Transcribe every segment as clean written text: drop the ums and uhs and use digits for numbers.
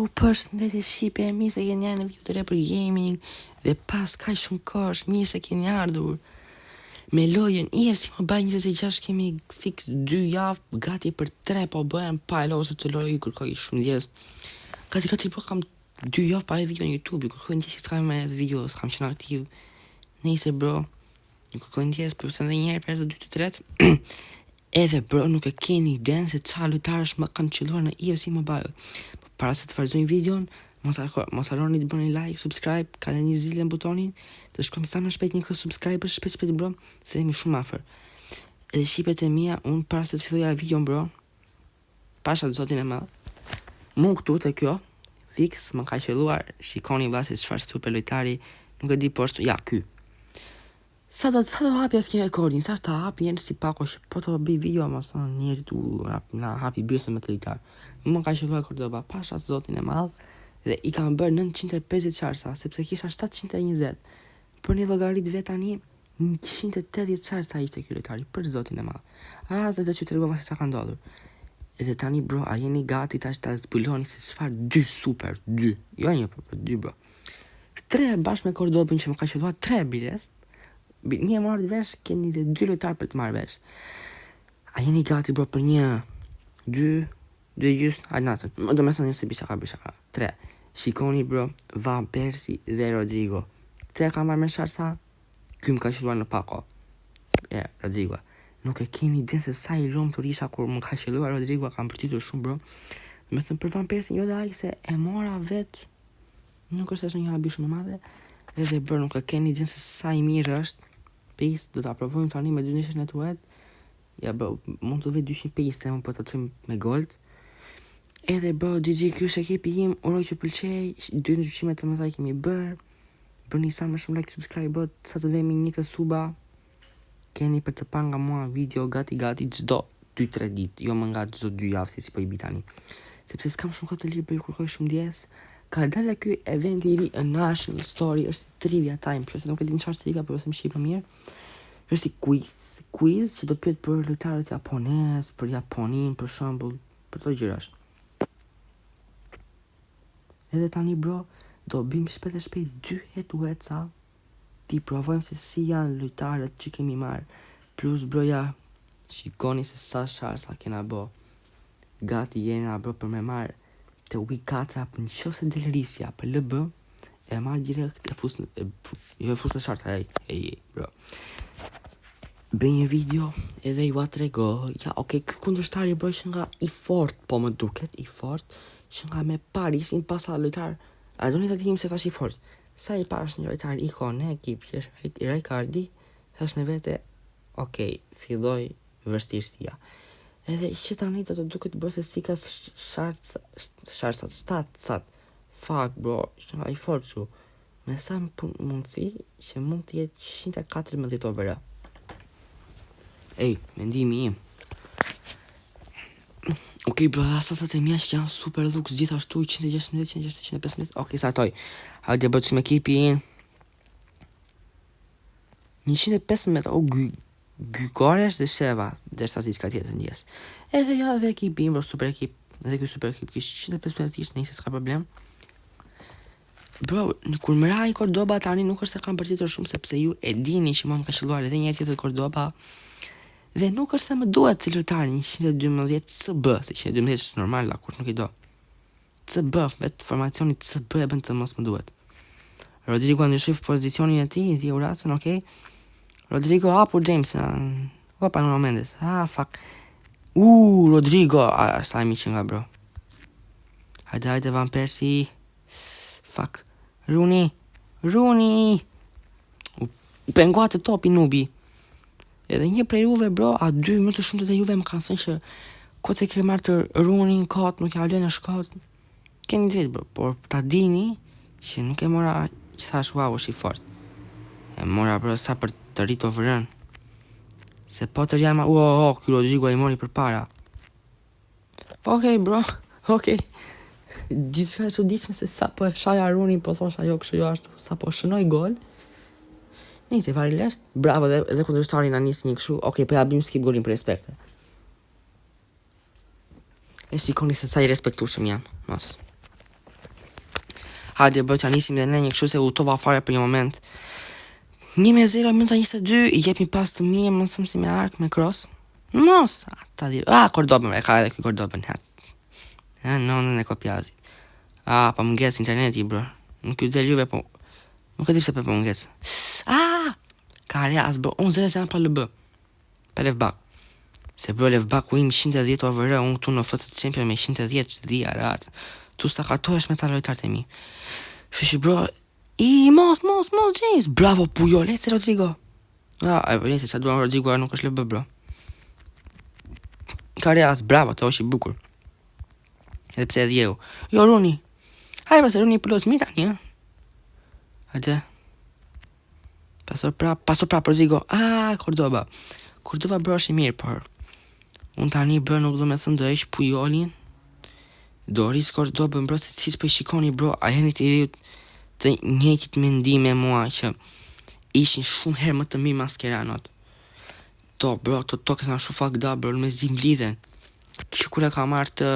Përshëndetje Shqipe, mirë se keni ardhur në video të re për gaming dhe pas kaq shumë kohësh, mirë se keni ardhur. Me lojën EFC Mobile 26 kemi fix 2 javë, gati për 3 po bëhem pa e losë të lojë, kërkoj shumë ndjes. Gati po kam 2 javë pa e video në YouTube, kërkoj ndjes që s'kam me video, s'kam qenë aktiv. Nëse bro, kërkoj ndjes për të ndonjë herë për 2 të tretë. Edhe bro, nuk e keni idenë se çfarë lojtarësh më kanë qelluar në EFC Mobile. Para se të vazhdojmë videon, mos harroni të bëni like, subscribe, ka një zilën butonin, të shkojmë sa më shpejt 100 subscribers, shpejt bro, se jemi shumë afër. Edhe shqipet e mia, unë para se të filloja videon bro, pasha zotin e madh. Mu këtu te kjo, fix më ka qelluar, shikoni vllai se çfarë super lojtari, nuk e di poshtë, ja ky. Sa do hapi asnjë rekordin, sa të hapi njerëz si pako, po të bëj video mos njerëzit na hapi byrthën me të lojtar. Më ka qelluar Cordoba, pasha zotin e madh dhe i kam bërë 950 çarsa, sepse kisha 720. Për një llogarit vet tani 180 çarsa ishte ky lojtari, për zotin e madh. Dhe të tregova se çka ka ndodhur. Edhe tani bro, a jeni gati tash ta zbuloni se çfarë 2 super, 2. Jo një, por 2 bro. 3 bashkë me Cordobën që më ka qelluar 3 biles. Një e marrë vesh, keni dhe 2 lojtarë për të marrë vesh. A jeni gati bro për 1, 2 gjysë, hajde natën. Do me thënë një se bishaka. 3. Shikoni bro, Van Persie dhe Rodrigo. 3 ka marrë me sharsa, ky më ka qelluar në pako. Rodrigo. Nuk e keni din se sa i lom të risha kur më ka qelluar Rodrigo, kam përtitur shumë bro. Me thënë për Van Persie, jo dhe aj se e mora vet, nuk është një habi shumë madhe. Edhe bro, nuk e keni din se sa i mirë është. Pace, do ta provojmë tani me 2 neshës në tuet. Ja bro, mund të vetë 200 pace të më po të çojmë me gold. Edhe bro, GG ky është ekipi im, uroj që pëlqej, 2 ndryshime të mëdha kemi bërë. Bëni sa më shumë like, subscribe bot, sa të vemi 1 suba. Keni për të pa nga mua video gati çdo 2-3 ditë, jo më nga çdo 2 javë siç po i bi tani. Sepse s'kam shumë kohë të lirë, bëj kërkoj shumë ndjes. Ka dalë ky event i ri, a national story, është trivia time, plus nuk e di çfarë trivia, por them shqip më mirë. Është quiz që do pyet për lojtarët japonez, për Japonin, për shembull, për këto gjëra. Edhe tani bro, do bim shpejt 2 hetueca. Ti provojmë se si janë lojtarët që kemi marrë. Plus bro ja, shikoni se sa sharsa kena bë. Gati jena bro për me marrë te week 4 për në qofse del risja për LB, e marrë direkt e fus në sharta, bro. Bëj një video edhe ju trego, ja okay, kundërshtari bro që nga i fort, po më duket i fort, që nga me Parisin pasa lojtar, a do një të tim se tash i fort. Sa i pash një lojtar ikone ekip, që është Rijkaardi, thash me vete, okay, filloj vështirësia. Edhe që tani do të duket bro se si ka sharsat stat. Fuck bro, që nga i fort që. Me sa mundësi që mund të jetë 114 over. Mendimi im. Okej bro, asasat e mia që janë super lux gjithashtu 116, 115. Okej, sartoj. Hajde bëjmë me ekipin. 115, Gykoresh dhe Sheva, dhe statistika tjetër ndjes. Edhe ja dhe ekipi im, bro, super ekip. Edhe ky super ekip kishte 115 ishte, nëse s'ka problem. Bro, kur më ra i Cordoba tani nuk është se kam përtitur shumë, sepse ju e dini që më ka qelluar edhe një tjetër Cordoba. Dhe nuk është se më duhet si lojtar 112 CB, se 112 është normal, la kush nuk i do. CB, vetë formacioni CB e bën të mos më duhet. Rodrigo ndryshoi pozicionin e tij, i uracën, okay? Rodrigo apo James, opa në Mendes. Fuck. Rodrigo, sa mi që nga bro. Hajde Van Persie. Fuck. Rooney. Penguat të topi nubi. Edhe një prej juve bro, a 2 më të shumë të juve më kanë thënë që kote ke marrë të Rooney në kot, nuk ja lënë në shkot. Keni drejt bro, por ta dini që nuk e mora që thash wow është i fort. E mora bro sa për të rritë overrun. Se po të rjama, ky Rodrigo i mori për para. Okej bro, okej. Gjithka e çuditshme se sa po e shaja Rooney, po thosha jo kështu jo ashtu, sa po shënoj gol. Nisi fare lart. Bravo edhe kundërshtari na nis një kështu. Okej, po ja bim skip golin për respekt. E shikoni se sa i respektueshëm jam. Mos. Hajde bro, që nisim dhe ne një kështu se utova fare për një moment. 1-0, minuta 22, i jepin pas të mije, më thëmë si me ark, me cross. Mos, Kordobën, ka edhe këj Kordobën, nonën e kopjazit. Pa më nges interneti, bro. Nuk ju del juve, po, nuk e di pse po më nges. Karjas, bro, unë 0-0 pa LB. Pa Levbak. Se bro, Levbak u im 110 over, unë këtu në FC Champion me 110 që dhja ratë. Tu stakatojsh me ta lojtarët e mi. Shëshi bro, mos, James. Bravo, Puyol, ece Rodrigo. Njëse, sa duan Rodrigo, nuk është LB, bro. Karjas, bravo, të është i bukur. Edhe pse edhe jeu. Jo, Runi. Hajde, pas Runi pëllos mira një. Hajde. Pasor prap, Rodrigo. Cordoba. Cordoba, bro, është i mirë, por unë tani, bro, nuk do me thënë do esh Puyolin. Do rrisë Cordoba, bro, se cis për shikoni, bro, a jeni të iriut të njëjtit mendime mua që ishin shumë herë më të mirë Maskeranot. Bro, to kësë nga shumë fucked up, bro, në me zim lidhen. Që kure ka marrë të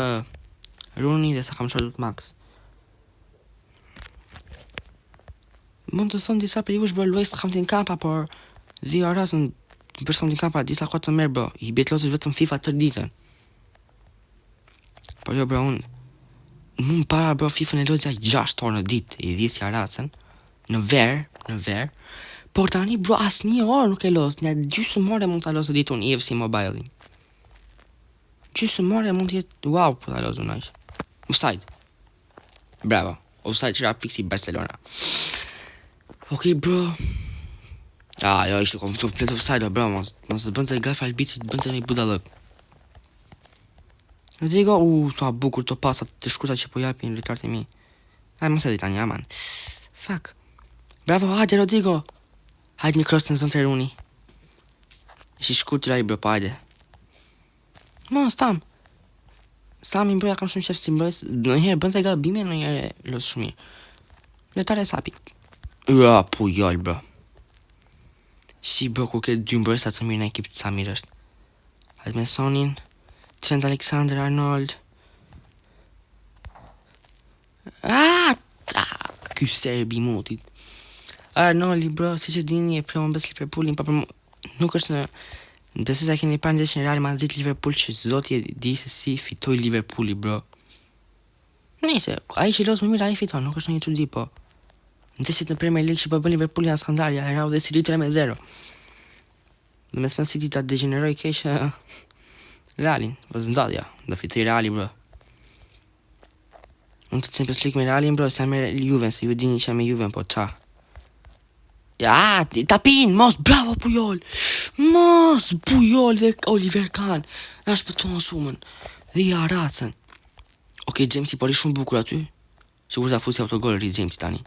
Runi dhe sa kam shortu të Max. Mund të thonë disa për jush, bro, luajs të kam t'in kampa, por dhe aratën për s'kam t'in kampa, disa kohë të merë, bro, i betlosës vetëm FIFA të ditën. Por jo, bro, unë para, bro, FIFA në lojtëja 6 orë në ditë, i dhjith që aratën, në verë, por tani, bro, as 1 orë nuk e losë, një gjysëm orë mund t'a losë ditë unë EFC Mobile-in. Gjysëm orë mund t'jetë, wow, po t'a losë unë ashtë. Offside. Bravo, offside që ra fiksi Barcelona. Ok, bro. Jo, ishte konfliktu plot offside, bro, mos të bënte gafe albitit, të bënte një budallëp. Rodrigo, sa bukur të pasat të shkurta që po japin lojtarët e mi. Mos e di tani, aman. Fuck. Bravo, hajde Rodrigo. Hajde një cross në zonë të Runi. Ishi shkurt të raj, bro, pa hajde. Mos, Sami, bro, ja kam shumë qef si mbrojës. Në njëherë bënte gabime, në njëherë losë shumë mirë. Lojtarë e sapi. Puyol, bro. Si, bro, ku ke 2 mbrojës të mirë në ekip të Samir është. Hajde me Sonin, Trent Alexander-Arnold. Ky serbi motit. Arnoldi, bro, si që dini e prema bes Liverpoolin, pa për nuk është në besë se keni parë ndeshjen Real Madrid Liverpool që zoti e di se si fitoi Liverpooli, bro. Nëse ai që los më mirë ai fiton, nuk është një çudi, po. Ndeshjet në Premier League që po bën Liverpooli janë skandale, erau dhe City 3-0. Dhe me thënë City ta degeneroi keq Realin, po zndadja, do fitoi Reali, bro. Unë të Champions League me Realin, bro, sa me Juven, se ju dini që me Juven, po qa. Tapin, mos, bravo Puyol. Mos, Puyol dhe Oliver Kahn. Na shpëtuan sumën. Dhe i aracën. Ok, Jamesi pori shumë bukur aty. Sigur ta fusi autogol ri Jamesi tani.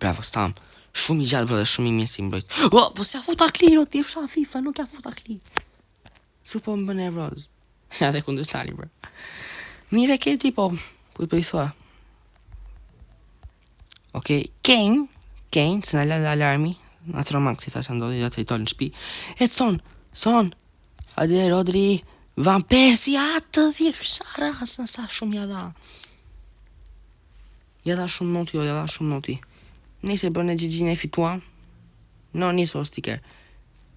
Bravo, Stam. Shumë i gjatë, bro, dhe shumë i mirë si mbrojt. Po se a futa kliro, ti fsha FIFA, nuk ja futa kli. Su po më bën e roz. Ja dhe kundërstari, bro. Mire keti, po i thua. Ok, Kane, se në ledhe alarmi, në të romak, si ta që ndodhi, dhe të rritol në shpi. Son, hajde, Rodri, Van Persie, atë dhirë, shara, asë nësa shumë jada. Jada shumë noti. Nise, bro, në Gjigjin e fituam. No, nisë o sticker.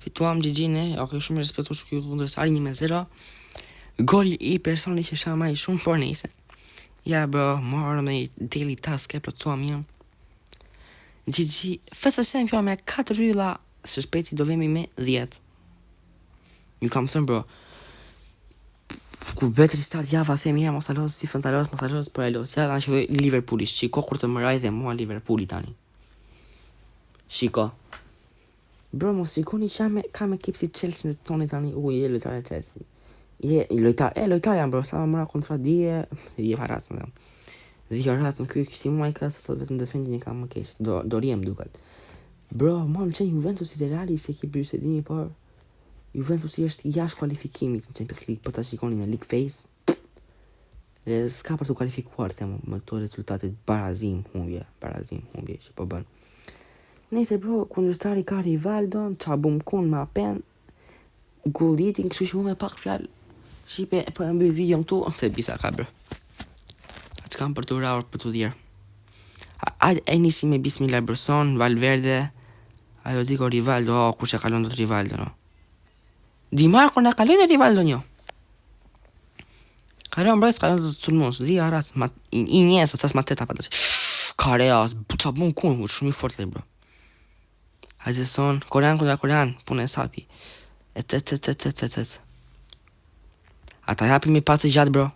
Fituam Gjigjin e, ok, shumë respektu që kjo kundërsari 1-0. Gol i personi që shama i shumë, por nise. Ja, bro, morë me daily task e plotësuam jam. Gjigji, fësa se në me 4 rrylla, së shpeti do vemi me 10. Ju kam thënë, bro, ku vetër i start java, themi mos alos, si fëntalos, mos alos, por alos. Ja, da në shikoj Liverpooli, shiko kur të mëraj dhe mua Liverpooli tani. Shiko. Bro, mos shikoni që kam ekip si Chelsea në toni tani, je lojtar e Chelsea. Lojtar janë, bro, sa më mëra kontra dje paratën dhe. Dhe ratën, kjo kësi muaj ka sa sot vetëm defendin e kam më kesh, do riem duket. Bro, ma më qenë Juventus i reali se ekipi ju se dini, por Juventus i është jashtë kualifikimit në Champions League, po ta shikoni në League Phase. Dhe s'ka për të kualifikuar, themu, më këto rezultatet barazim humbje që po bën. Nëse, bro, kundërstari ka Rivaldo, qa bum kun ma pen, gullitin, kështu që me pak fjallë, shipe, po e mbyll video këtu, ose bisa ka, bro. S'kam për të uraur për të dhjerë. E nisi me Bismillah Berson, Valverde. Ajo dico Rivaldo, kush e kalon dot Rivaldo, no. Di Marco na kaloi dhe Rivaldo një. Kalon mbrojtës, kalon dot sulmos. Di aras, i njësë, tas ma teta pa të që. Kareas, qa bun kun, shumë i fort dhe, bro. Hajde son, Korean kundra Korean, punë e sapi. Et. Ata japi me pasë gjatë, bro.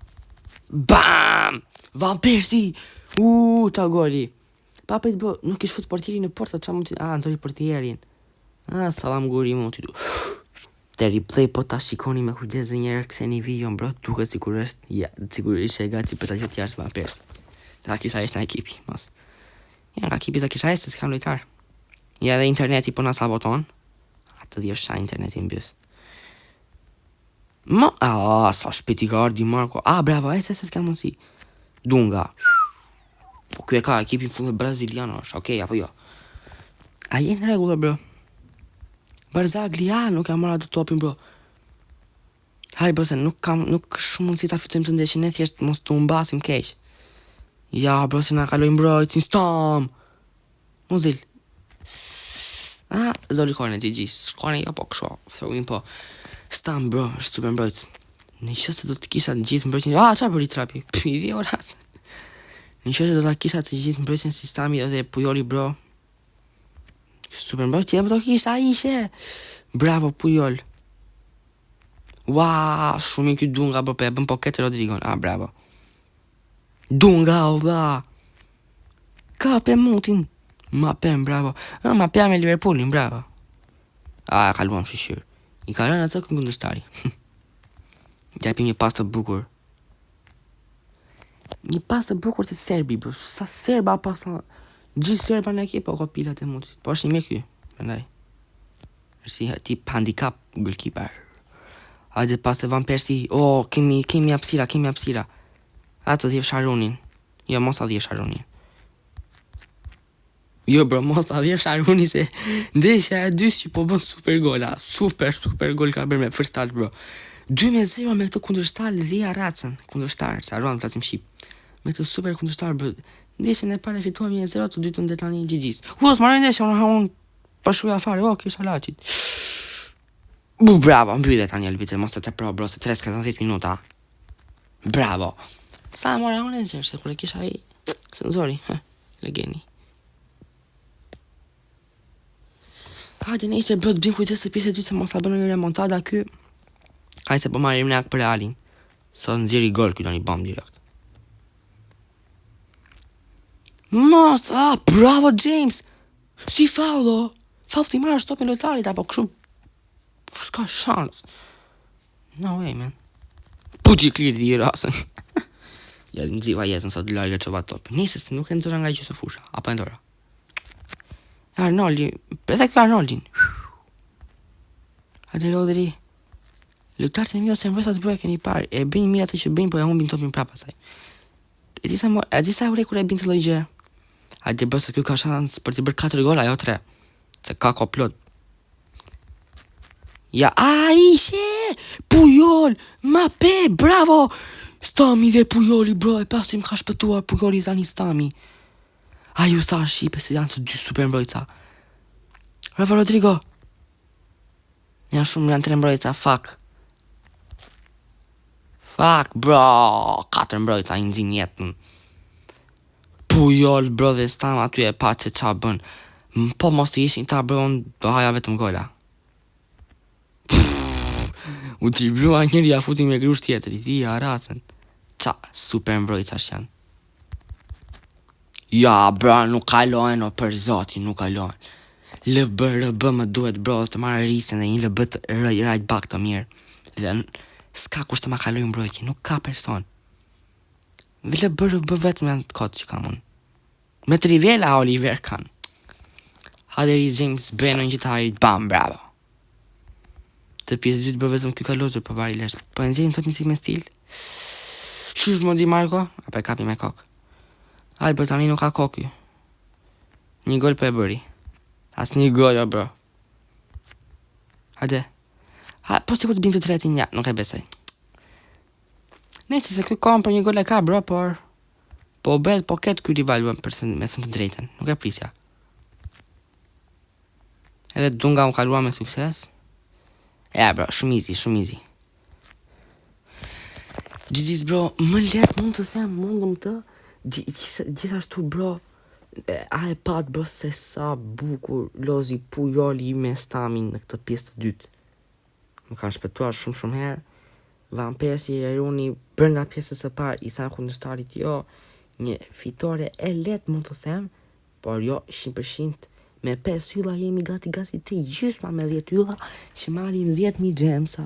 Bam! Van Persie! Ta goli. Paprit, bro, nuk ish fut portieri në porta, qa mund të... Ndori portierin. Salam guri mund të du. Te replay po ta shikoni me kujdes dhe njerë këseni video, bro, duke sigurisht, sigurisht e gati për ta qëtë jashtë Van Persie. Ta kisa eshte në ekipi, mos. Ja, nga ekipi za kisa eshte, s'kam lojtar. Ja, dhe interneti po na saboton. Atë dhjesh sa interneti mbys. Sa shpeti ka ardi Marko. Bravo, s'ka mundsi. Dunga. Po kjo e ka ekipin fund braziliano, është, okej, apo jo. A jenë regullë, bro. Barzagli, nuk kam marrë atë topin, bro. Haj, bro, se nuk shumë mundësi ta fitojmë të ndeshin e thjesht mos të umbasim keq. Ja, bro, se na kalojmë mbrojtësin, stam. Muzil. Zoli kone, GG, shkone jo po kësho, thëruin po. Stam, bro, është super mbrojtës. Në qëse do të kisha të gjithë mbrojtësin, qa për i trapi, pidi o rasë. Në qëse do të kisha të gjithë mbrojtësin si Stami edhe Pujoli, bro. Super mbrojtës, do kisha ishe. Bravo, Pujol. Shumë i kjo Dunga, bro, pe e bëm po kete Rodrigon, bravo. Dunga, ka pe mutin. Ma pen, bravo. Ma pja me Liverpoolin, bravo. Kaluam shishur. I kalon atë këngëndështari. Gjapim një pas të bukur. Një pas të bukur të Serbi, bro. Sa Serba pas të... Gjithë Serba në ekipa, ko pilat e mutit. Po është një me kjo, përndaj. Si tip handicap, goalkeeper. Hajde pas të Van Persie. Kemi apsira. Atë dhjev Sharunin. Jo, mos a dhjev Sharunin. Jo, bro, mos a dhjev Sharuni se ndeshja e dys që po bën super gola. Super gol ka bërë me fërstal, bro. 2-0 me këtë kundërshtar Zia Racën. Kundërshtar, se arruan flasim shqip. Me këtë super kundërshtar, bro. Ndeshjen e parë fituam 1-0, të dytën dhe tani GG. S'marrë ndeshja, unë pashuja fare, kjo salacit. Bravo, mbyllë tani Elbice, mos të pro, bro, se 3-14 minuta. Bravo. Sa mora unë e zërë, se kure kisha i senzori, legeni. Hajde nejse, bro, të bim kujtës të pjesë e dytë se mos ta bënë një remontada ky. Hajde se po marim në akë për Realin. Sa nëziri gol, kjo do një bam direkt. Mos, bravo James. Si faulo. Faul t'i marrë shtopin lojtarit, apo këshu. S'ka shans. No way, man. Puti klirë t'i rasën. Ja, nëziva jetën sa të largë që va top. Nisë se nuk e nëzora nga gjusë fusha. Apo e ndora. Arnoldi, edhe kjo Arnoldin. Hajde Rodri. Luktarët e mjo se mbrojtës bro e keni parë. E bëjnë mirë atë që bëjnë, po e humbin topin prapa saj. E disa ure kur e bëjnë të lojgje. Hajde bro se kjo ka shansë për t'i bërë 4 gola, jo 3. Se ka plot. Ja, ishe! Pujol! Mape, bravo! Stami dhe Pujoli, bro, e pasim ka shpëtuar Pujoli tani Stami. Ju tha shqipe se janë të dy super mbrojtësa. Rafa Rodrigo. Janë 3 mbrojtësa, fuck, bro. 4 mbrojtësa i nëzin jetën. Pujol, bro, dhe Stam aty e pa që qa bën. Po mos të ishin ta, bro, do haja vetëm gola. U t'i blua njëri a futi me grusht tjetëri. Dhia racën. Super mbrojtësa janë. Ja, bro, nuk kalojnë, për zoti, nuk kalojnë. LB më duhet, bro, të marrë risen dhe një LB të right back të mirë. Dhe s'ka kush të ma kalojnë mbrojtje, nuk ka person. LB vetëm janë të kotë që kam unë. Me të rivela Oliver kanë. Haderi James Beno në gjithë hajrit, bam, bravo. Të pjesë dytë bërë vetëm kjo kalozër për bari lesh. Po e nëzirim të misik me stil. Shush më di Marko, apo e kapi me kokë. Aj, bro, tani nuk ka kokë ju. Një gol për e bëri. As një gol, bro. Hajde. Po si ku të bimë të tretin, nuk e besaj. Neci se kjo kom për një gol e ka, bro, por Po bet, po ketë ky rival me thënë të drejtën. Nuk e prisja. Edhe Dunga u kalua me sukses. Bro, shumë easy. GG's bro, më letë mund të them, mundëm të gjithashtu bro, a e pat bro se sa bukur lozi Pujoli me Stamin në këtë pjesë të dytë. Më kanë shpëtuar shumë herë. Van Persie e runi brenda pjesës së parë i thanë kundërshtarit jo, një fitore e lehtë mund të them, por jo 100%. Me 5 ylla jemi gati të gjysma me 10 ylla që marrim 10.000 gemsa.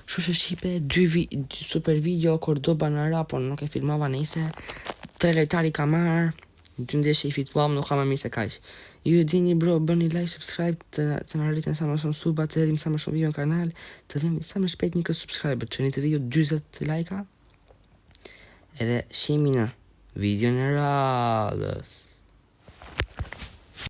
Shushë shipe 2 super video Cordoba në rap, por nuk e filmova nëse 3 lojtari ka marrë, 2 ndeshje i fituam, nuk ka më mirë se kaq. Ju e dini bro, bëni like, subscribe të na rritën sa më shumë suba, të edhim sa më shumë video në kanal, të vemi sa më shpejt 1.000 subscriber, që një të video 20 like-a. Edhe shemi në video në radhës.